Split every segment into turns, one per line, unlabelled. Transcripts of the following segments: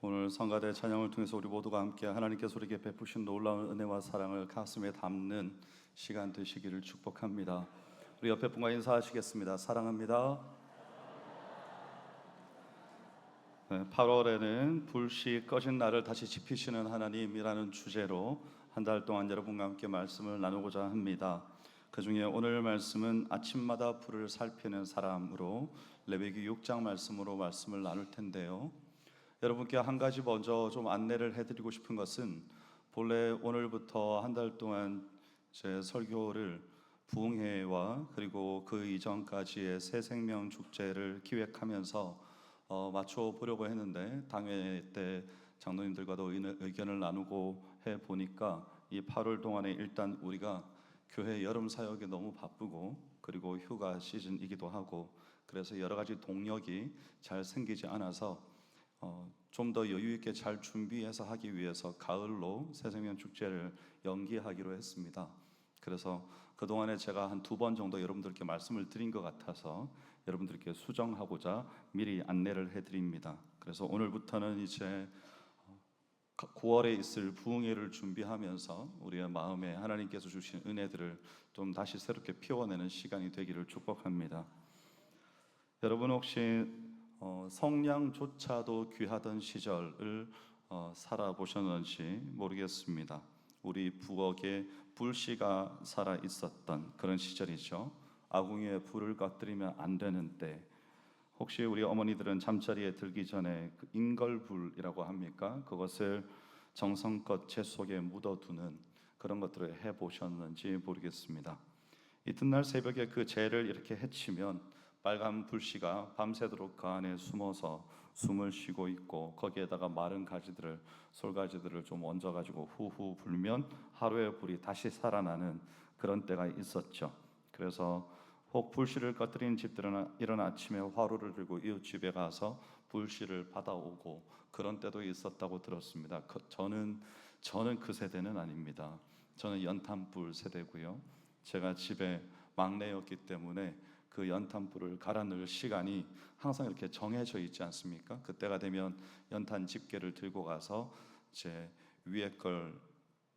오늘 성가대 찬양을 통해서 우리 모두가 함께 하나님께서 우리에게 베푸신 놀라운 은혜와 사랑을 가슴에 담는 시간 되시기를 축복합니다. 우리 옆에 분과 인사하시겠습니다. 사랑합니다. 8월에는 불씨 꺼진 날을 다시 지피시는 하나님이라는 주제로 한 달 동안 여러분과 함께 말씀을 나누고자 합니다. 그 중에 오늘 말씀은 아침마다 불을 살피는 사람으로 레위기 6장 말씀으로 말씀을 나눌 텐데요. 여러분께 한 가지 먼저 좀 안내를 해드리고 싶은 것은, 본래 오늘부터 한 달 동안 제 설교를 부흥회와 그리고 그 이전까지의 새생명 축제를 기획하면서 맞춰 보려고 했는데, 당회 때 장로님들과도 의견을 나누고 해 보니까 이 8월 동안에 일단 우리가 교회 여름 사역에 너무 바쁘고, 그리고 휴가 시즌이기도 하고, 그래서 여러 가지 동력이 잘 생기지 않아서 좀 더 여유 있게 잘 준비해서 하기 위해서 가을로 새생명 축제를 연기하기로 했습니다. 그래서 그동안에 제가 한 2번 정도 여러분들께 말씀을 드린 것 같아서 여러분들께 수정하고자 미리 안내를 해드립니다. 그래서 오늘부터는 이제 9월에 있을 부흥회를 준비하면서 우리의 마음에 하나님께서 주신 은혜들을 좀 다시 새롭게 피워내는 시간이 되기를 축복합니다. 여러분 혹시 성냥조차도 귀하던 시절을 살아보셨는지 모르겠습니다. 우리 부엌에 불씨가 살아 있었던 그런 시절이죠. 아궁이에 불을 꺼뜨리면 안 되는 때, 혹시 우리 어머니들은 잠자리에 들기 전에 그 인걸불이라고 합니까? 그것을 정성껏 재 속에 묻어두는 그런 것들을 해보셨는지 모르겠습니다. 이튿날 새벽에 그 재를 이렇게 헤치면 빨간 불씨가 밤새도록 그 안에 숨어서 숨을 쉬고 있고, 거기에다가 마른 가지들을, 솔가지들을 좀 얹어가지고 후후 불면 하루의 불이 다시 살아나는 그런 때가 있었죠. 그래서 혹 불씨를 꺼뜨린 집들은 이른 아침에 화로를 들고 이웃 집에 가서 불씨를 받아오고 그런 때도 있었다고 들었습니다. 저는 그 세대는 아닙니다. 저는 연탄불 세대고요. 제가 집에 막내였기 때문에 그 연탄불을 갈아 넣을 시간이 항상 이렇게 정해져 있지 않습니까? 그때가 되면 연탄 집게를 들고 가서 제 위에 걸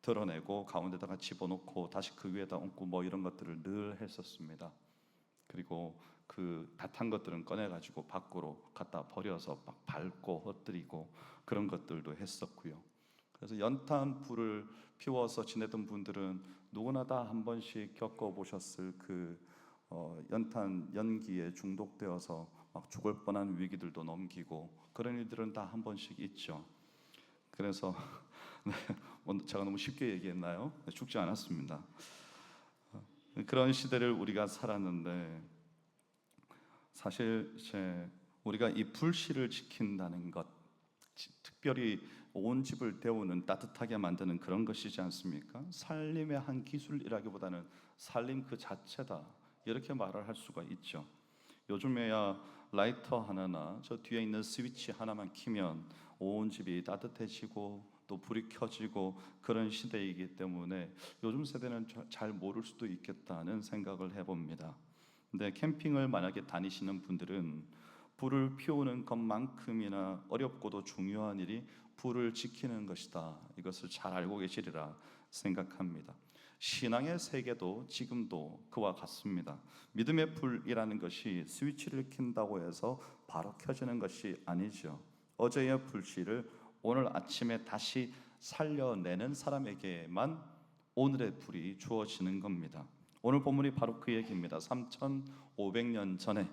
드러내고 가운데다가 집어넣고 다시 그 위에다 얹고 뭐 이런 것들을 늘 했었습니다. 그리고 그 다 탄 것들은 꺼내가지고 밖으로 갖다 버려서 막 밟고 흩뜨리고 그런 것들도 했었고요. 그래서 연탄불을 피워서 지내던 분들은 누구나 다 한 번씩 겪어보셨을 그 연탄 연기에 중독되어서 막 죽을 뻔한 위기들도 넘기고 그런 일들은 다 한 번씩 있죠. 그래서 제가 너무 쉽게 얘기했나요? 죽지 않았습니다. 그런 시대를 우리가 살았는데, 사실 우리가 이 불씨를 지킨다는 것, 특별히 온 집을 데우는, 따뜻하게 만드는 그런 것이지 않습니까? 살림의 한 기술이라기보다는 살림 그 자체다, 이렇게 말을 할 수가 있죠. 요즘에야 라이터 하나나 저 뒤에 있는 스위치 하나만 키면 온 집이 따뜻해지고 또 불이 켜지고 그런 시대이기 때문에 요즘 세대는 잘 모를 수도 있겠다는 생각을 해봅니다. 근데 캠핑을 만약에 다니시는 분들은 불을 피우는 것만큼이나 어렵고도 중요한 일이 불을 지키는 것이다, 이것을 잘 알고 계시리라 생각합니다. 신앙의 세계도 지금도 그와 같습니다. 믿음의 불이라는 것이 스위치를 킨다고 해서 바로 켜지는 것이 아니죠. 어제의 불씨를 오늘 아침에 다시 살려내는 사람에게만 오늘의 불이 주어지는 겁니다. 오늘 본문이 바로 그 얘기입니다. 3500년 전에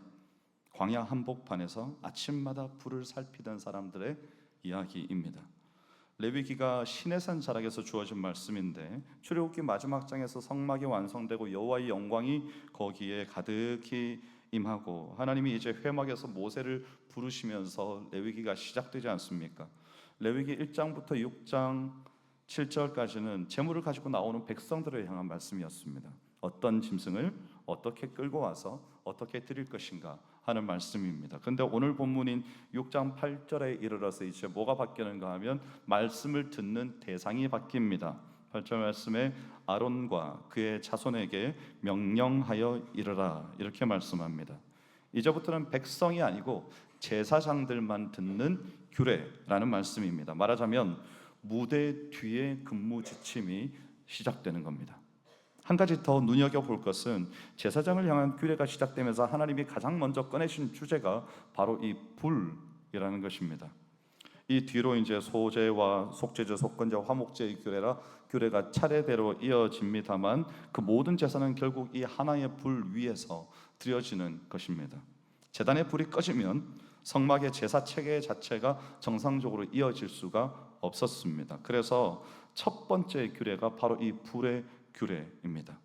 광야 한복판에서 아침마다 불을 살피던 사람들의 이야기입니다. 레위기가 시내산 자락에서 주어진 말씀인데, 출애굽기 마지막 장에서 성막이 완성되고 여호와의 영광이 거기에 가득히 임하고 하나님이 이제 회막에서 모세를 부르시면서 레위기가 시작되지 않습니까? 레위기 1장부터 6장 7절까지는 제물을 가지고 나오는 백성들을 향한 말씀이었습니다. 어떤 짐승을 어떻게 끌고 와서 어떻게 드릴 것인가 하는 말씀입니다. 그런데 오늘 본문인 6장 8절에 이르러서 이제 뭐가 바뀌는가 하면 말씀을 듣는 대상이 바뀝니다. 8절 말씀에 아론과 그의 자손에게 명령하여 이르라, 이렇게 말씀합니다. 이제부터는 백성이 아니고 제사장들만 듣는 규례라는 말씀입니다. 말하자면 무대 뒤에 근무 지침이 시작되는 겁니다. 한 가지 더 눈여겨볼 것은 제사장을 향한 규례가 시작되면서 하나님이 가장 먼저 꺼내신 주제가 바로 이 불이라는 것입니다. 이 뒤로 이제 소제와 속죄제, 속건제, 화목제의 규례가 차례대로 이어집니다만 그 모든 제사는 결국 이 하나의 불 위에서 드려지는 것입니다. 제단의 불이 꺼지면 성막의 제사 체계 자체가 정상적으로 이어질 수가 없었습니다. 그래서 첫 번째 규례가 바로 이 불의 규례입니다.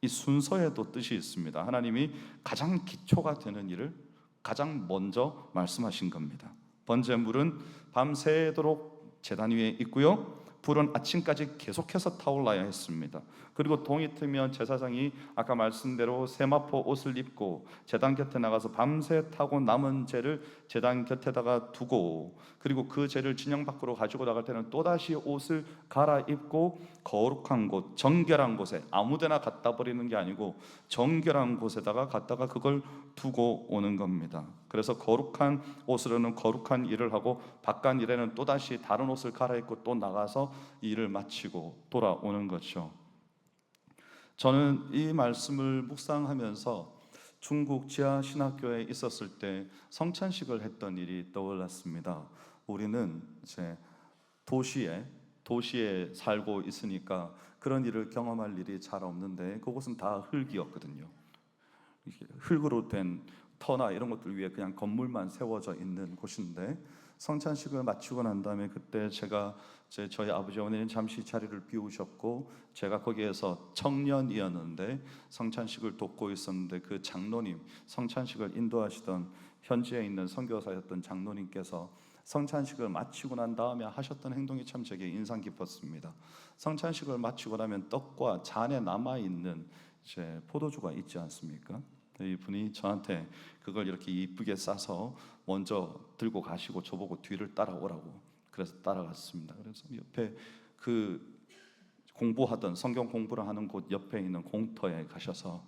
이 순서에도 뜻이 있습니다. 하나님이 가장 기초가 되는 일을 가장 먼저 말씀하신 겁니다. 번제물은 밤새도록 제단 위에 있고요, 불은 아침까지 계속해서 타올라야 했습니다. 그리고 동이 트면 제사장이 아까 말씀대로 세마포 옷을 입고 제단 곁에 나가서 밤새 타고 남은 재를 제단 곁에다가 두고, 그리고 그 재를 진영 밖으로 가지고 나갈 때는 또다시 옷을 갈아입고 거룩한 곳, 정결한 곳에, 아무데나 갖다 버리는 게 아니고 정결한 곳에다가 갖다가 그걸 두고 오는 겁니다. 그래서 거룩한 옷으로는 거룩한 일을 하고 바깥 일에는 또다시 다른 옷을 갈아입고 또 나가서 일을 마치고 돌아오는 거죠. 저는 이 말씀을 묵상하면서 중국 지하신학교에 있었을 때 성찬식을 했던 일이 떠올랐습니다. 우리는 이제 도시에 살고 있으니까 그런 일을 경험할 일이 잘 없는데, 그곳은 다 흙이었거든요. 흙으로 된 터나 이런 것들 위에 그냥 건물만 세워져 있는 곳인데, 성찬식을 마치고 난 다음에 그때 저희 아버지 어머니는 잠시 자리를 비우셨고 제가 거기에서 청년이었는데 성찬식을 돕고 있었는데, 그 장로님, 성찬식을 인도하시던 현지에 있는 선교사였던 장로님께서 성찬식을 마치고 난 다음에 하셨던 행동이 참 제게 인상 깊었습니다. 성찬식을 마치고 나면 떡과 잔에 남아있는 이제 포도주가 있지 않습니까? 이분이 저한테 그걸 이렇게 이쁘게 싸서 먼저 들고 가시고 저보고 뒤를 따라오라고, 그래서 따라갔습니다. 그래서 옆에 그 성경 공부를 하는 곳 옆에 있는 공터에 가셔서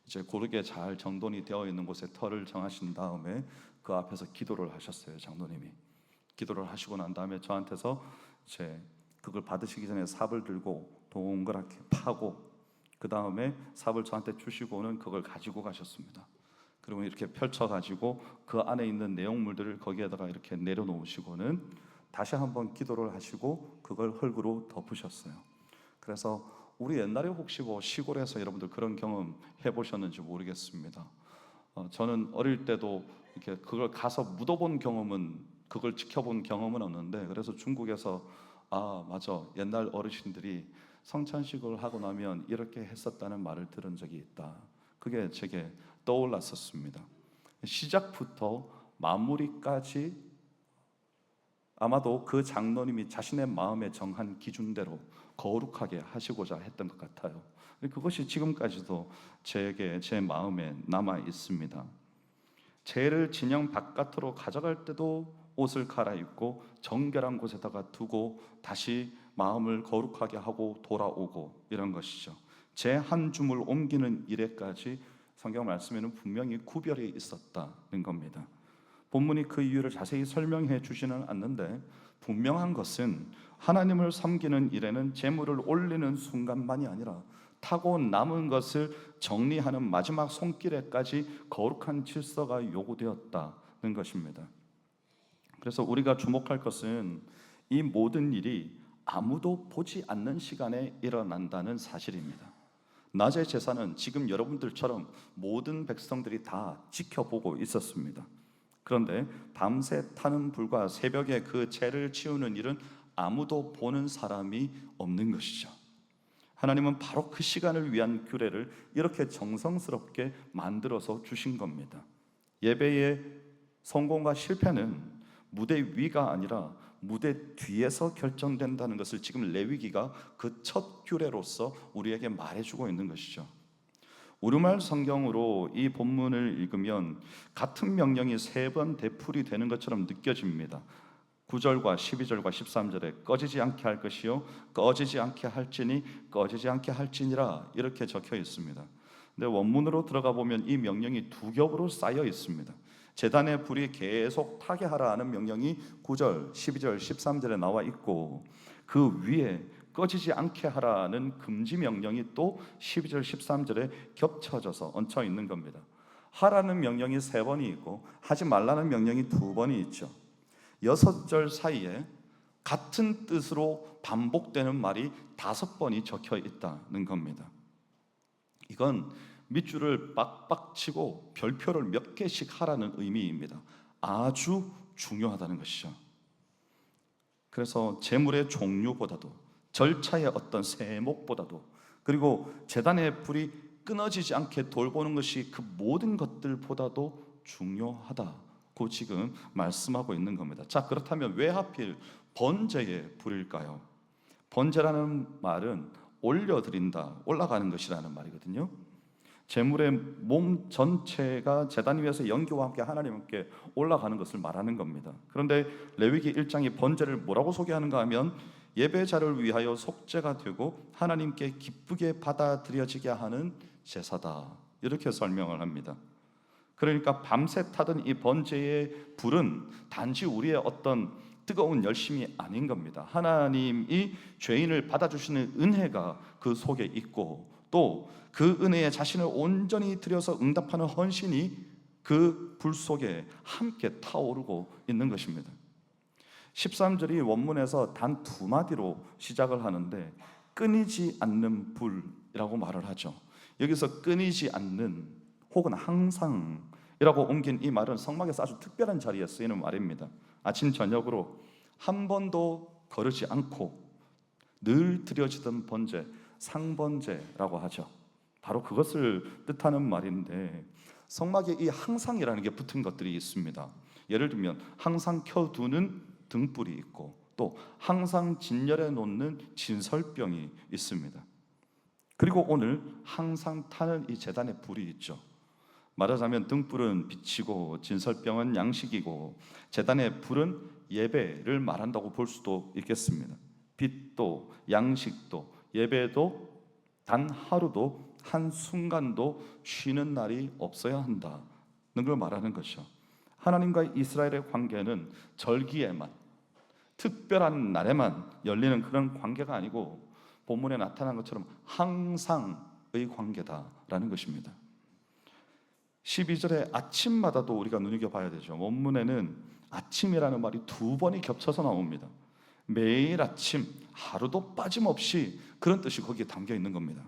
이제 고르게 잘 정돈이 되어 있는 곳에 터를 정하신 다음에 그 앞에서 기도를 하셨어요. 장로님이 기도를 하시고 난 다음에 저한테서 이제 그걸 받으시기 전에 삽을 들고 동그랗게 파고, 그 다음에 삽을 저한테 주시고는 그걸 가지고 가셨습니다. 그리고 이렇게 펼쳐가지고 그 안에 있는 내용물들을 거기에다가 이렇게 내려놓으시고는 다시 한번 기도를 하시고 그걸 흙으로 덮으셨어요. 그래서 우리 옛날에 혹시 시골에서 여러분들 그런 경험 해보셨는지 모르겠습니다. 저는 어릴 때도 이렇게 그걸 가서 묻어본 경험은, 그걸 지켜본 경험은 없는데, 그래서 중국에서 맞아, 옛날 어르신들이 성찬식을 하고 나면 이렇게 했었다는 말을 들은 적이 있다. 그게 제게 떠올랐었습니다. 시작부터 마무리까지 아마도 그 장로님이 자신의 마음에 정한 기준대로 거룩하게 하시고자 했던 것 같아요. 그것이 지금까지도 제 마음에 남아 있습니다. 재를 진영 바깥으로 가져갈 때도 옷을 갈아입고 정결한 곳에다가 두고 다시 마음을 거룩하게 하고 돌아오고, 이런 것이죠. 재 한 줌을 옮기는 일에까지 성경 말씀에는 분명히 구별이 있었다는 겁니다. 본문이 그 이유를 자세히 설명해 주지는 않는데, 분명한 것은 하나님을 섬기는 일에는 제물을 올리는 순간만이 아니라 타고 남은 것을 정리하는 마지막 손길에까지 거룩한 질서가 요구되었다는 것입니다. 그래서 우리가 주목할 것은 이 모든 일이 아무도 보지 않는 시간에 일어난다는 사실입니다. 낮의 제사는 지금 여러분들처럼 모든 백성들이 다 지켜보고 있었습니다. 그런데 밤새 타는 불과 새벽에 그 재를 치우는 일은 아무도 보는 사람이 없는 것이죠. 하나님은 바로 그 시간을 위한 규례를 이렇게 정성스럽게 만들어서 주신 겁니다. 예배의 성공과 실패는 무대 위가 아니라 무대 뒤에서 결정된다는 것을 지금 레위기가 그 첫 규례로서 우리에게 말해주고 있는 것이죠. 우리말 성경으로 이 본문을 읽으면 같은 명령이 3번 되풀이 되는 것처럼 느껴집니다. 9절과 12절과 13절에 꺼지지 않게 할 것이요 꺼지지 않게 할지니 꺼지지 않게 할지니라, 이렇게 적혀 있습니다. 근데 원문으로 들어가 보면 이 명령이 2겹으로 쌓여 있습니다. 제단의 불이 계속 타게 하라는 명령이 9절, 12절, 13절에 나와 있고, 그 위에 꺼지지 않게 하라는 금지 명령이 또 12절, 13절에 겹쳐져서 얹혀 있는 겁니다. 하라는 명령이 3번이 있고 하지 말라는 명령이 2번이 있죠. 6절 사이에 같은 뜻으로 반복되는 말이 5번이 적혀 있다는 겁니다. 이건 밑줄을 빡빡 치고 별표를 몇 개씩 하라는 의미입니다. 아주 중요하다는 것이죠. 그래서 제물의 종류보다도, 절차의 어떤 세목보다도, 그리고 제단의 불이 끊어지지 않게 돌보는 것이 그 모든 것들보다도 중요하다고 지금 말씀하고 있는 겁니다. 자, 그렇다면 왜 하필 번제의 불일까요? 번제라는 말은 올려드린다, 올라가는 것이라는 말이거든요. 제물의 몸 전체가 제단 위에서 연기와 함께 하나님께 올라가는 것을 말하는 겁니다. 그런데 레위기 1장이 번제를 뭐라고 소개하는가 하면 예배자를 위하여 속죄가 되고 하나님께 기쁘게 받아들여지게 하는 제사다, 이렇게 설명을 합니다. 그러니까 밤새 타던 이 번제의 불은 단지 우리의 어떤 뜨거운 열심이 아닌 겁니다. 하나님이 죄인을 받아주시는 은혜가 그 속에 있고, 또 그 은혜에 자신을 온전히 들여서 응답하는 헌신이 그 불 속에 함께 타오르고 있는 것입니다. 13절이 원문에서 단 2마디로 시작을 하는데 끊이지 않는 불이라고 말을 하죠. 여기서 끊이지 않는 혹은 항상이라고 옮긴 이 말은 성막에서 아주 특별한 자리에 쓰이는 말입니다. 아침 저녁으로 한 번도 거르지 않고 늘 드려지던 번제, 상번제라고 하죠. 바로 그것을 뜻하는 말인데, 성막에 이 항상이라는 게 붙은 것들이 있습니다. 예를 들면 항상 켜두는 등불이 있고, 또 항상 진열해 놓는 진설병이 있습니다. 그리고 오늘 항상 타는 이 제단의 불이 있죠. 말하자면 등불은 빛이고 진설병은 양식이고 제단의 불은 예배를 말한다고 볼 수도 있겠습니다. 빛도 양식도 예배도 단 하루도 한순간도 쉬는 날이 없어야 한다는 걸 말하는 것이죠. 하나님과 이스라엘의 관계는 절기에만, 특별한 날에만 열리는 그런 관계가 아니고 본문에 나타난 것처럼 항상의 관계다라는 것입니다. 12절에 아침마다도 우리가 눈여겨봐야 되죠. 원문에는 아침이라는 말이 2번이 겹쳐서 나옵니다. 매일 아침, 하루도 빠짐없이 그런 뜻이 거기에 담겨 있는 겁니다.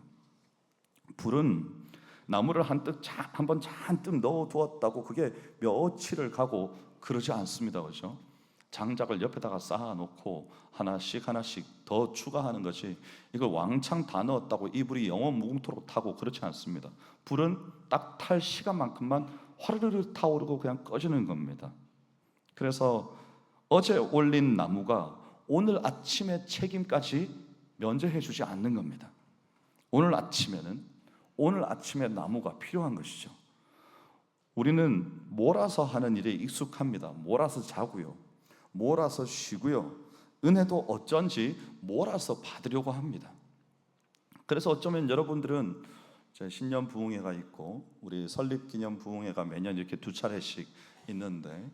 불은 나무를 한번 잔뜩 넣어두었다고 그게 며칠을 가고 그러지 않습니다. 그렇죠? 장작을 옆에다가 쌓아놓고 하나씩 더 추가하는 것이, 이걸 왕창 다 넣었다고 이 불이 영원 무궁토록 타고 그렇지 않습니다. 불은 딱 탈 시간만큼만 화르르 타오르고 그냥 꺼지는 겁니다. 그래서 어제 올린 나무가 오늘 아침의 책임까지 면제해 주지 않는 겁니다. 오늘 아침에 나무가 필요한 것이죠. 우리는 몰아서 하는 일에 익숙합니다. 몰아서 자고요, 몰아서 쉬고요, 은혜도 어쩐지 몰아서 받으려고 합니다. 그래서 어쩌면 여러분들은 신년 부흥회가 있고 우리 설립기념 부흥회가 매년 이렇게 2차례씩 있는데,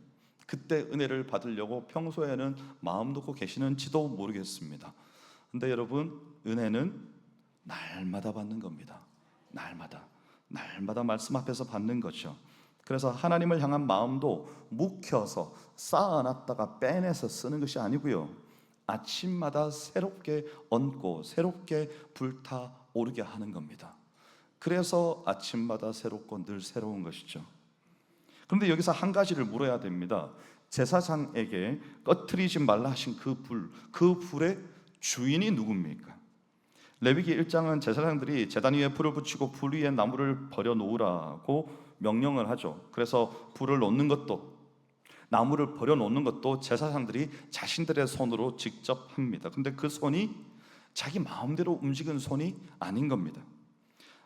그때 은혜를 받으려고 평소에는 마음 놓고 계시는지도 모르겠습니다. 근데 여러분, 은혜는 날마다 받는 겁니다. 날마다 말씀 앞에서 받는 거죠. 그래서 하나님을 향한 마음도 묵혀서 쌓아놨다가 빼내서 쓰는 것이 아니고요, 아침마다 새롭게 얹고 새롭게 불타오르게 하는 겁니다. 그래서 아침마다 새롭고 늘 새로운 것이죠. 그런데 여기서 한 가지를 물어야 됩니다. 제사장에게 꺼트리지 말라 하신 그 불의 주인이 누굽니까? 레위기 1장은 제사장들이 제단 위에 불을 붙이고 불 위에 나무를 버려 놓으라고 명령을 하죠. 그래서 불을 놓는 것도, 나무를 버려 놓는 것도 제사장들이 자신들의 손으로 직접 합니다. 근데 그 손이 자기 마음대로 움직이는 손이 아닌 겁니다.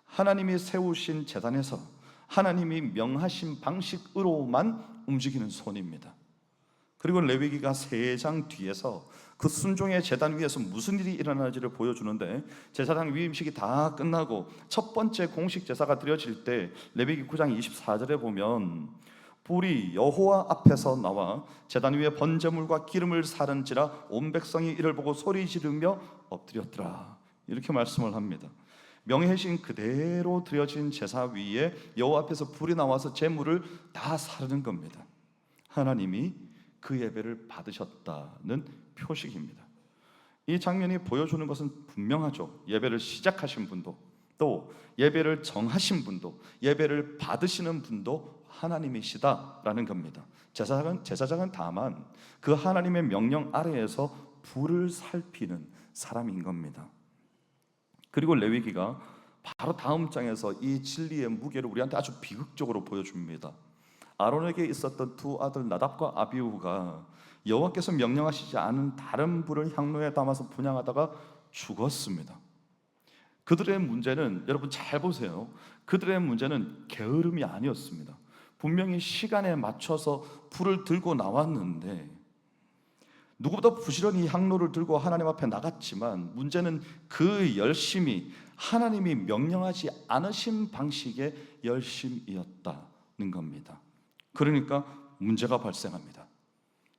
하나님이 세우신 제단에서 하나님이 명하신 방식으로만 움직이는 손입니다. 그리고 레위기가 3장 뒤에서 그 순종의 제단 위에서 무슨 일이 일어나는지를 보여주는데, 제사장 위임식이 다 끝나고 첫 번째 공식 제사가 드려질 때 레위기 9장 24절에 보면 불이 여호와 앞에서 나와 제단 위에 번제물과 기름을 사른지라 온 백성이 이를 보고 소리 지르며 엎드렸더라. 이렇게 말씀을 합니다. 명예신 그대로 드려진 제사 위에 여호와 앞에서 불이 나와서 제물을 다 사르는 겁니다. 하나님이 그 예배를 받으셨다는 표식입니다. 이 장면이 보여주는 것은 분명하죠. 예배를 시작하신 분도, 또 예배를 정하신 분도, 예배를 받으시는 분도 하나님이시다라는 겁니다. 제사장은 다만 그 하나님의 명령 아래에서 불을 살피는 사람인 겁니다. 그리고 레위기가 바로 다음 장에서 이 진리의 무게를 우리한테 아주 비극적으로 보여줍니다. 아론에게 있었던 두 아들 나답과 아비후가 여호와께서 명령하시지 않은 다른 불을 향로에 담아서 분향하다가 죽었습니다. 그들의 문제는, 여러분 잘 보세요, 그들의 문제는 게으름이 아니었습니다. 분명히 시간에 맞춰서 불을 들고 나왔는데 누구보다 부지런히 향로를 들고 하나님 앞에 나갔지만 문제는 그 열심이 하나님이 명령하지 않으신 방식의 열심이었다는 겁니다. 그러니까 문제가 발생합니다.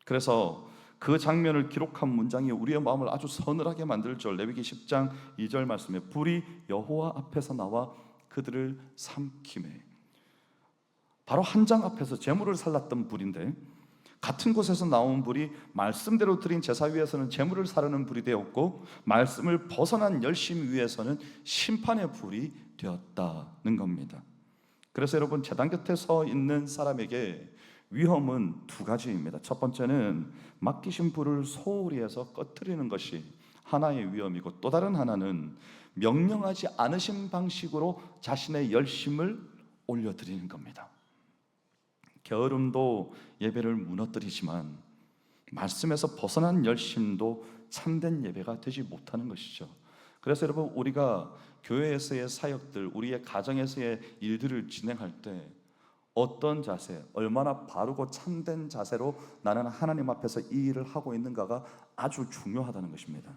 그래서 그 장면을 기록한 문장이 우리의 마음을 아주 서늘하게 만들죠. 레위기 10장 2절 말씀에 불이 여호와 앞에서 나와 그들을 삼키매. 바로 한 장 앞에서 제물을 살랐던 불인데 같은 곳에서 나온 불이 말씀대로 드린 제사 위에서는 제물을 사르는 불이 되었고 말씀을 벗어난 열심 위에서는 심판의 불이 되었다는 겁니다. 그래서 여러분 제단 곁에 서 있는 사람에게 위험은 두 가지입니다. 첫 번째는 맡기신 불을 소홀히 해서 꺼트리는 것이 하나의 위험이고, 또 다른 하나는 명령하지 않으신 방식으로 자신의 열심을 올려드리는 겁니다. 게으름도 예배를 무너뜨리지만 말씀에서 벗어난 열심도 참된 예배가 되지 못하는 것이죠. 그래서 여러분 우리가 교회에서의 사역들, 우리의 가정에서의 일들을 진행할 때 어떤 자세, 얼마나 바르고 참된 자세로 나는 하나님 앞에서 이 일을 하고 있는가가 아주 중요하다는 것입니다.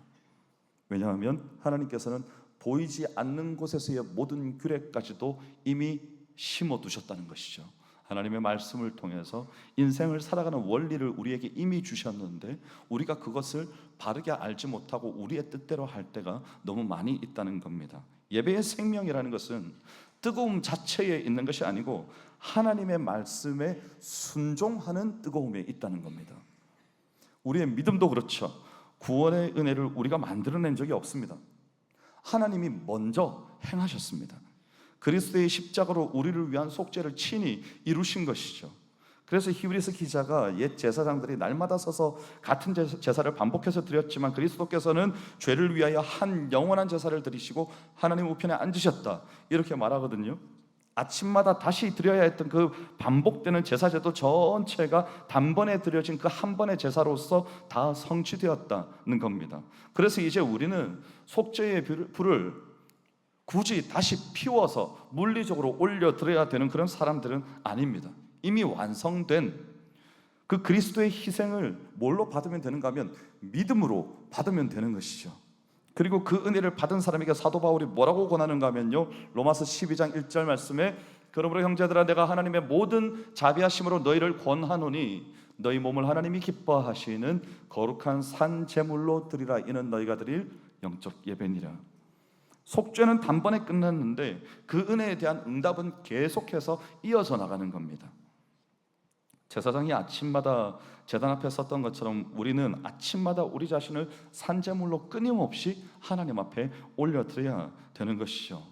왜냐하면 하나님께서는 보이지 않는 곳에서의 모든 규례까지도 이미 심어두셨다는 것이죠. 하나님의 말씀을 통해서 인생을 살아가는 원리를 우리에게 이미 주셨는데 우리가 그것을 바르게 알지 못하고 우리의 뜻대로 할 때가 너무 많이 있다는 겁니다. 예배의 생명이라는 것은 뜨거움 자체에 있는 것이 아니고 하나님의 말씀에 순종하는 뜨거움에 있다는 겁니다. 우리의 믿음도 그렇죠. 구원의 은혜를 우리가 만들어낸 적이 없습니다. 하나님이 먼저 행하셨습니다. 그리스도의 십자가로 우리를 위한 속죄를 친히 이루신 것이죠. 그래서 히브리서 기자가 옛 제사장들이 날마다 서서 같은 제사를 반복해서 드렸지만 그리스도께서는 죄를 위하여 한 영원한 제사를 드리시고 하나님 우편에 앉으셨다, 이렇게 말하거든요. 아침마다 다시 드려야 했던 그 반복되는 제사제도 전체가 단번에 드려진 그 한 번의 제사로서 다 성취되었다는 겁니다. 그래서 이제 우리는 속죄의 불을 굳이 다시 피워서 물리적으로 올려드려야 되는 그런 사람들은 아닙니다. 이미 완성된 그 그리스도의 희생을 뭘로 받으면 되는가 하면 믿음으로 받으면 되는 것이죠. 그리고 그 은혜를 받은 사람에게 사도 바울이 뭐라고 권하는가 하면요, 로마서 12장 1절 말씀에 그러므로 형제들아 내가 하나님의 모든 자비하심으로 너희를 권하노니 너희 몸을 하나님이 기뻐하시는 거룩한 산 제물로 드리라. 이는 너희가 드릴 영적 예배니라. 속죄는 단번에 끝났는데 그 은혜에 대한 응답은 계속해서 이어서 나가는 겁니다. 제사장이 아침마다 제단 앞에 섰던 것처럼 우리는 아침마다 우리 자신을 산제물로 끊임없이 하나님 앞에 올려드려야 되는 것이죠.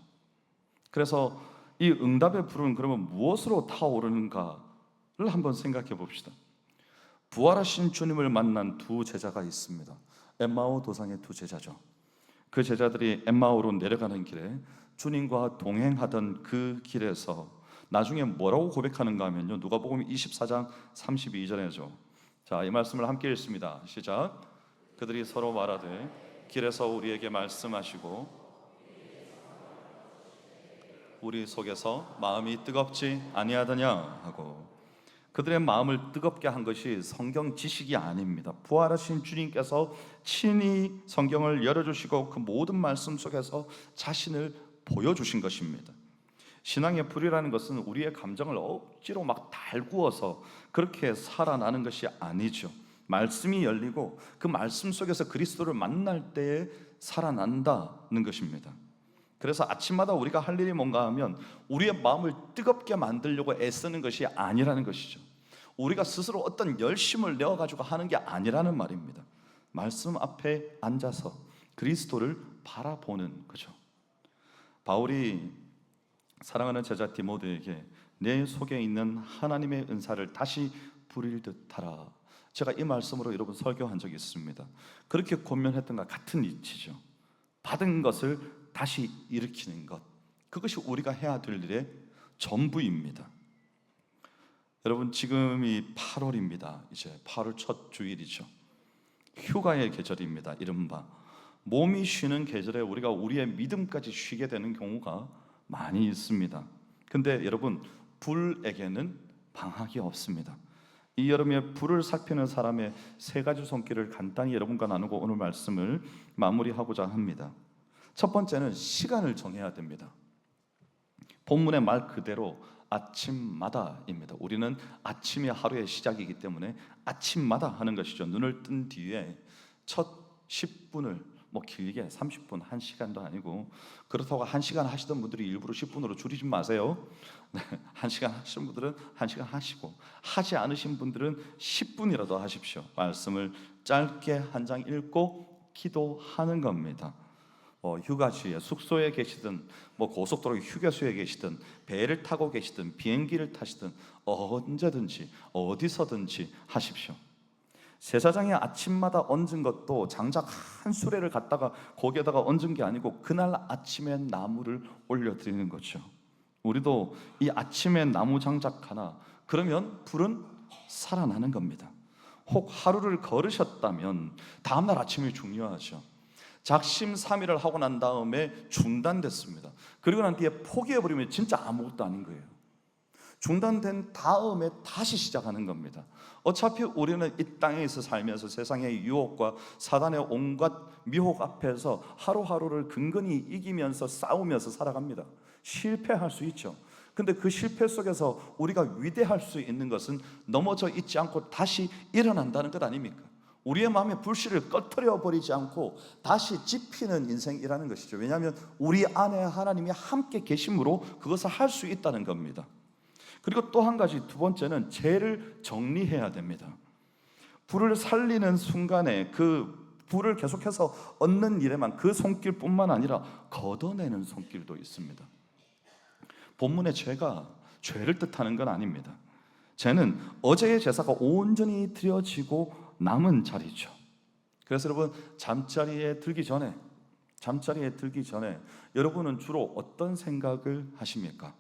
그래서 이 응답의 불은 그러면 무엇으로 타오르는가를 한번 생각해 봅시다. 부활하신 주님을 만난 두 제자가 있습니다. 엠마오 도상의 두 제자죠. 그 제자들이 엠마오로 내려가는 길에 주님과 동행하던 그 길에서 나중에 뭐라고 고백하는가 하면요, 누가복음 24장 32절에죠. 자, 이 말씀을 함께 읽습니다. 시작. 그들이 서로 말하되 길에서 우리에게 말씀하시고 우리 속에서 마음이 뜨겁지 아니하더냐 하고, 그들의 마음을 뜨겁게 한 것이 성경 지식이 아닙니다. 부활하신 주님께서 친히 성경을 열어주시고 그 모든 말씀 속에서 자신을 보여주신 것입니다. 신앙의 불이라는 것은 우리의 감정을 억지로 막 달구어서 그렇게 살아나는 것이 아니죠. 말씀이 열리고 그 말씀 속에서 그리스도를 만날 때에 살아난다는 것입니다. 그래서 아침마다 우리가 할 일이 뭔가 하면 우리의 마음을 뜨겁게 만들려고 애쓰는 것이 아니라는 것이죠. 우리가 스스로 어떤 열심을 내어가지고 하는 게 아니라는 말입니다. 말씀 앞에 앉아서 그리스도를 바라보는 거죠. 바울이 사랑하는 제자 디모데에게 내 속에 있는 하나님의 은사를 다시 부릴 듯하라. 제가 이 말씀으로 여러분 설교한 적이 있습니다. 그렇게 권면했던 것 같은 이치죠. 받은 것을 다시 일으키는 것, 그것이 우리가 해야 될 일의 전부입니다. 여러분, 지금이 8월입니다. 이제 8월 첫 주일이죠. 휴가의 계절입니다. 이른바 몸이 쉬는 계절에 우리가 우리의 믿음까지 쉬게 되는 경우가 많이 있습니다. 근데 여러분, 불에게는 방학이 없습니다. 이 여름에 불을 살피는 사람의 세 가지 손길을 간단히 여러분과 나누고 오늘 말씀을 마무리하고자 합니다. 첫 번째는 시간을 정해야 됩니다. 본문의 말 그대로 아침마다입니다. 우리는 아침이 하루의 시작이기 때문에 아침마다 하는 것이죠. 눈을 뜬 뒤에 첫 10분을 길게 30분, 1시간도 아니고, 그렇다고 1시간 하시던 분들이 일부러 10분으로 줄이지 마세요. 1시간 하시는 분들은 1시간 하시고, 하지 않으신 분들은 10분이라도 하십시오. 말씀을 짧게 한 장 읽고 기도하는 겁니다. 휴가지에 숙소에 계시든 고속도로 휴게소에 계시든 배를 타고 계시든 비행기를 타시든 언제든지 어디서든지 하십시오. 제사장이 아침마다 얹은 것도 장작 한 수레를 갖다가 거기에다가 얹은 게 아니고 그날 아침에 나무를 올려드리는 거죠. 우리도 이 아침에 나무 장작 하나, 그러면 불은 살아나는 겁니다. 혹 하루를 걸으셨다면 다음날 아침이 중요하죠. 작심삼일을 하고 난 다음에 중단됐습니다. 그리고 난 뒤에 포기해버리면 진짜 아무것도 아닌 거예요. 중단된 다음에 다시 시작하는 겁니다. 어차피 우리는 이 땅에서 살면서 세상의 유혹과 사단의 온갖 미혹 앞에서 하루하루를 근근히 이기면서 싸우면서 살아갑니다. 실패할 수 있죠. 근데 그 실패 속에서 우리가 위대할 수 있는 것은 넘어져 있지 않고 다시 일어난다는 것 아닙니까? 우리의 마음의 불씨를 꺼트려 버리지 않고 다시 지피는 인생이라는 것이죠. 왜냐하면 우리 안에 하나님이 함께 계심으로 그것을 할 수 있다는 겁니다. 그리고 또 한 가지, 두 번째는 죄를 정리해야 됩니다. 불을 살리는 순간에 그 불을 계속해서 얻는 일에만 그 손길뿐만 아니라 걷어내는 손길도 있습니다. 본문의 죄가 죄를 뜻하는 건 아닙니다. 죄는 어제의 제사가 온전히 드려지고 남은 자리죠. 그래서 여러분, 잠자리에 들기 전에 여러분은 주로 어떤 생각을 하십니까?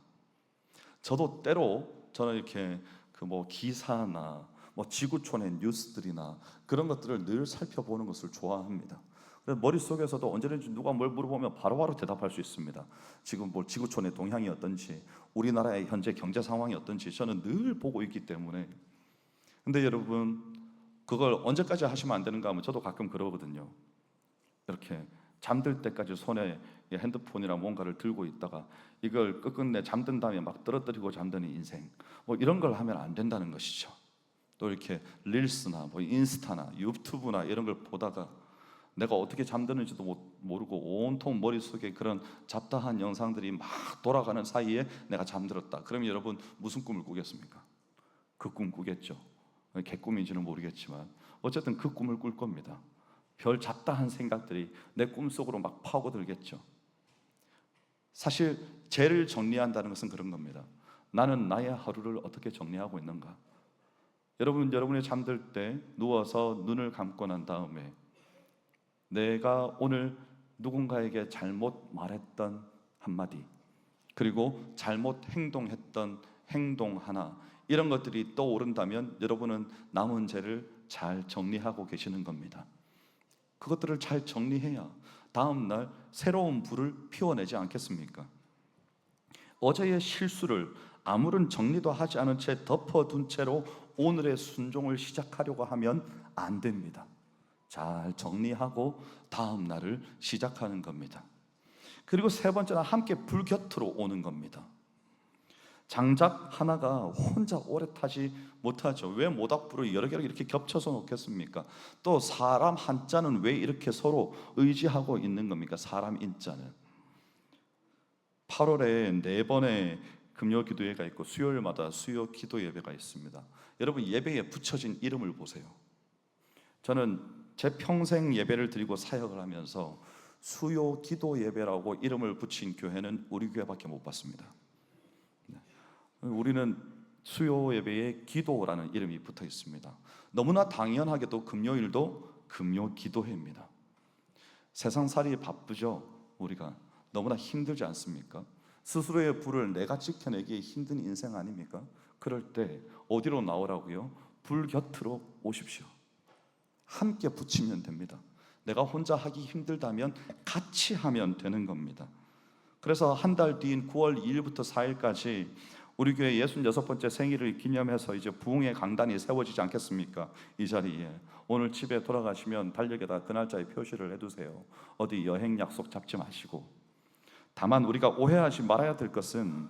저도 때로 저는 이렇게 기사나 지구촌의 뉴스들이나 그런 것들을 늘 살펴보는 것을 좋아합니다. 그래서 머릿속에서도 언제든지 누가 뭘 물어보면 바로바로 대답할 수 있습니다. 지금 지구촌의 동향이 어떤지, 우리나라의 현재 경제 상황이 어떤지 저는 늘 보고 있기 때문에. 근데 여러분, 그걸 언제까지 하시면 안 되는가 하면 저도 가끔 그러거든요. 이렇게 잠들 때까지 손에 핸드폰이나 뭔가를 들고 있다가 이걸 끝끝내 잠든 다음에 막 떨어뜨리고 잠드는 인생, 이런 걸 하면 안 된다는 것이죠. 또 이렇게 릴스나 인스타나 유튜브나 이런 걸 보다가 내가 어떻게 잠드는지도 모르고 온통 머릿속에 그런 잡다한 영상들이 막 돌아가는 사이에 내가 잠들었다. 그러면 여러분 무슨 꿈을 꾸겠습니까? 그 꿈 꾸겠죠. 개꿈인지는 모르겠지만 어쨌든 그 꿈을 꿀 겁니다. 별 잡다한 생각들이 내 꿈속으로 막 파고들겠죠. 사실 죄를 정리한다는 것은 그런 겁니다. 나는 나의 하루를 어떻게 정리하고 있는가? 여러분이 잠들 때 누워서 눈을 감고 난 다음에 내가 오늘 누군가에게 잘못 말했던 한마디, 그리고 잘못 행동했던 행동 하나, 이런 것들이 떠오른다면 여러분은 남은 죄를 잘 정리하고 계시는 겁니다. 그것들을 잘 정리해야 다음 날 새로운 불을 피워내지 않겠습니까? 어제의 실수를 아무런 정리도 하지 않은 채 덮어둔 채로 오늘의 순종을 시작하려고 하면 안 됩니다. 잘 정리하고 다음 날을 시작하는 겁니다. 그리고 세 번째는 함께 불 곁으로 오는 겁니다. 장작 하나가 혼자 오래 타지 못하죠. 왜 모닥불을 여러 개를 이렇게 겹쳐서 놓겠습니까? 또 사람 한자는 왜 이렇게 서로 의지하고 있는 겁니까? 사람 인자는 8월에 4번의 금요 기도회가 있고 수요일마다 수요 기도 예배가 있습니다. 여러분 예배에 붙여진 이름을 보세요. 저는 제 평생 예배를 드리고 사역을 하면서 수요 기도 예배라고 이름을 붙인 교회는 우리 교회밖에 못 봤습니다. 우리는 수요 예배에 기도라는 이름이 붙어 있습니다. 너무나 당연하게도 금요일도 금요 기도회입니다. 세상살이 바쁘죠. 우리가 너무나 힘들지 않습니까? 스스로의 불을 내가 지켜내기에 힘든 인생 아닙니까? 그럴 때 어디로 나오라고요? 불 곁으로 오십시오. 함께 붙이면 됩니다. 내가 혼자 하기 힘들다면 같이 하면 되는 겁니다. 그래서 한 달 뒤인 9월 2일부터 4일까지 우리 교회 66번째 생일을 기념해서 이제 부흥의 강단이 세워지지 않겠습니까? 이 자리에 오늘 집에 돌아가시면 달력에다 그 날짜에 표시를 해두세요. 어디 여행 약속 잡지 마시고. 다만 우리가 오해하지 말아야 될 것은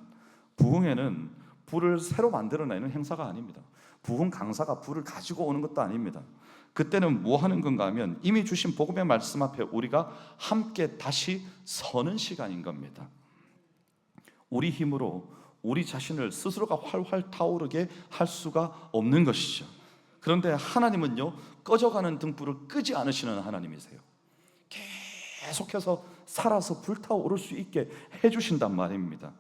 부흥회는 불을 새로 만들어내는 행사가 아닙니다. 부흥 강사가 불을 가지고 오는 것도 아닙니다. 그때는 뭐 하는 건가 하면 이미 주신 복음의 말씀 앞에 우리가 함께 다시 서는 시간인 겁니다. 우리 힘으로 우리 자신을 스스로가 활활 타오르게 할 수가 없는 것이죠. 그런데 하나님은요, 꺼져가는 등불을 끄지 않으시는 하나님이세요. 계속해서 살아서 불타오를 수 있게 해주신단 말입니다.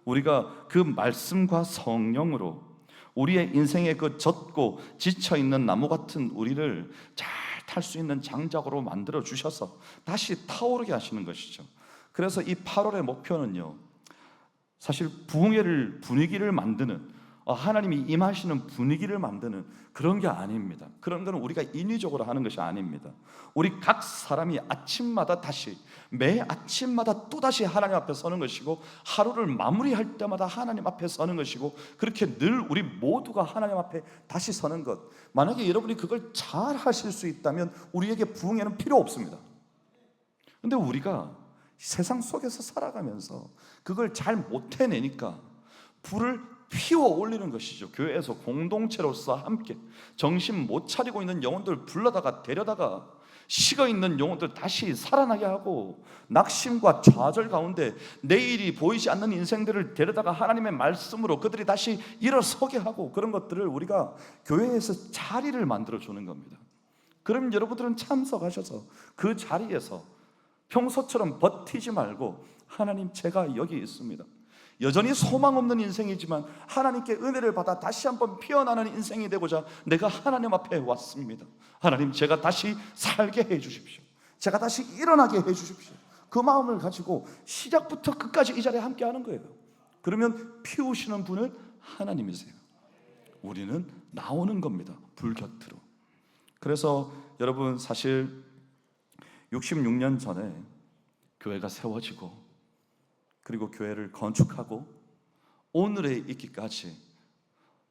우리가 그 말씀과 성령으로 우리의 인생의 그 젖고 지쳐있는 나무 같은 우리를 잘 탈 수 있는 장작으로 만들어 주셔서 다시 타오르게 하시는 것이죠. 그래서 이 8월의 목표는요, 사실 부흥회를 분위기를 만드는, 하나님이 임하시는 분위기를 만드는 그런 게 아닙니다. 그런 거는 우리가 인위적으로 하는 것이 아닙니다. 우리 각 사람이 아침마다 다시, 매 아침마다 또다시 하나님 앞에 서는 것이고, 하루를 마무리할 때마다 하나님 앞에 서는 것이고, 그렇게 늘 우리 모두가 하나님 앞에 다시 서는 것. 만약에 여러분이 그걸 잘 하실 수 있다면 우리에게 부흥회는 필요 없습니다. 근데 우리가 세상 속에서 살아가면서 그걸 잘 못 해내니까 불을 피워 올리는 것이죠. 교회에서 공동체로서 함께 정신 못 차리고 있는 영혼들 불러다가 데려다가 식어있는 영혼들 다시 살아나게 하고, 낙심과 좌절 가운데 내일이 보이지 않는 인생들을 데려다가 하나님의 말씀으로 그들이 다시 일어서게 하고, 그런 것들을 우리가 교회에서 자리를 만들어 주는 겁니다. 그럼 여러분들은 참석하셔서 그 자리에서 평소처럼 버티지 말고, 하나님 제가 여기 있습니다. 여전히 소망 없는 인생이지만 하나님께 은혜를 받아 다시 한번 피어나는 인생이 되고자 내가 하나님 앞에 왔습니다. 하나님 제가 다시 살게 해 주십시오. 제가 다시 일어나게 해 주십시오. 그 마음을 가지고 시작부터 끝까지 이 자리에 함께 하는 거예요. 그러면 피우시는 분은 하나님이세요. 우리는 나오는 겁니다. 불 곁으로. 그래서 여러분, 사실 66년 전에 교회가 세워지고, 그리고 교회를 건축하고 오늘에 있기까지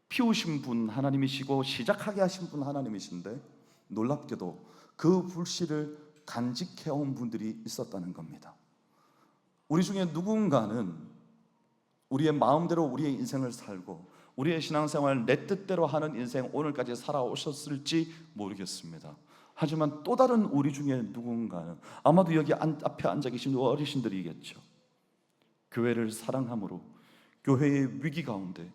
피우신 분 하나님이시고 시작하게 하신 분 하나님이신데, 놀랍게도 그 불씨를 간직해온 분들이 있었다는 겁니다. 우리 중에 누군가는 우리의 마음대로 우리의 인생을 살고 우리의 신앙생활 내 뜻대로 하는 인생 오늘까지 살아오셨을지 모르겠습니다. 하지만 또 다른 우리 중에 누군가는, 아마도 여기 앞에 앉아 계신 어르신들이겠죠. 교회를 사랑함으로 교회의 위기 가운데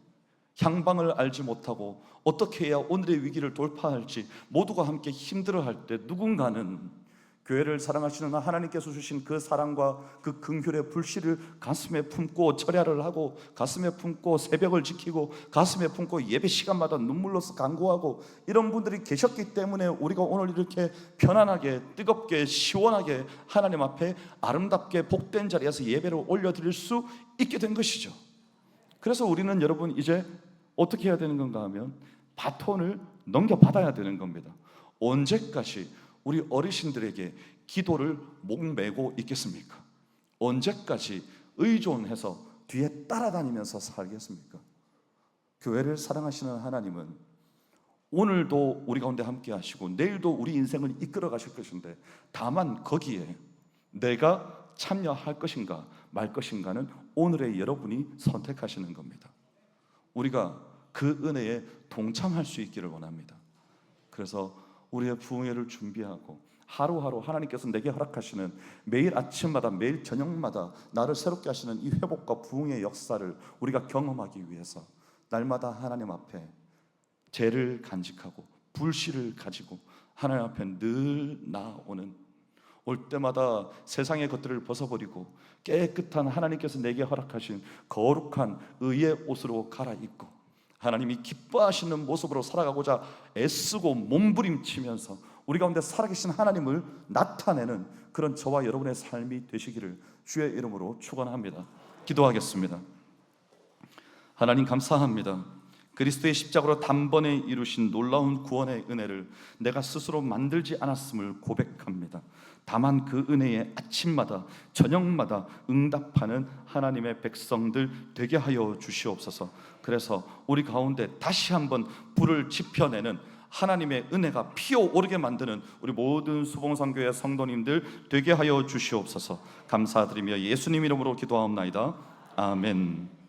향방을 알지 못하고 어떻게 해야 오늘의 위기를 돌파할지 모두가 함께 힘들어할 때, 누군가는 교회를 사랑하시는 하나님께서 주신 그 사랑과 그 긍휼의 불씨를 가슴에 품고 철야를 하고, 가슴에 품고 새벽을 지키고, 가슴에 품고 예배 시간마다 눈물로서 간구하고, 이런 분들이 계셨기 때문에 우리가 오늘 이렇게 편안하게 뜨겁게 시원하게 하나님 앞에 아름답게 복된 자리에서 예배를 올려드릴 수 있게 된 것이죠. 그래서 우리는 여러분 이제 어떻게 해야 되는 건가 하면 바톤을 넘겨받아야 되는 겁니다. 언제까지 우리 어르신들에게 기도를 목매고 있겠습니까? 언제까지 의존해서 뒤에 따라다니면서 살겠습니까? 교회를 사랑하시는 하나님은 오늘도 우리 가운데 함께 하시고 내일도 우리 인생을 이끌어 가실 것인데, 다만 거기에 내가 참여할 것인가 말 것인가는 오늘의 여러분이 선택하시는 겁니다. 우리가 그 은혜에 동참할 수 있기를 원합니다. 그래서 우리의 부흥회를 준비하고 하루하루 하나님께서 내게 허락하시는 매일 아침마다 매일 저녁마다 나를 새롭게 하시는 이 회복과 부흥의 역사를 우리가 경험하기 위해서 날마다 하나님 앞에 죄를 간직하고 불씨를 가지고 하나님 앞에 늘 나오는, 올 때마다 세상의 것들을 벗어버리고 깨끗한 하나님께서 내게 허락하신 거룩한 의의 옷으로 갈아입고 하나님이 기뻐하시는 모습으로 살아가고자 애쓰고 몸부림치면서 우리 가운데 살아계신 하나님을 나타내는 그런 저와 여러분의 삶이 되시기를 주의 이름으로 축원합니다. 기도하겠습니다. 하나님 감사합니다. 그리스도의 십자가로 단번에 이루신 놀라운 구원의 은혜를 내가 스스로 만들지 않았음을 고백합니다. 다만 그 은혜에 아침마다 저녁마다 응답하는 하나님의 백성들 되게 하여 주시옵소서. 그래서 우리 가운데 다시 한번 불을 지펴내는 하나님의 은혜가 피어오르게 만드는 우리 모든 수봉상교회 성도님들 되게 하여 주시옵소서. 감사드리며 예수님 이름으로 기도하옵나이다. 아멘.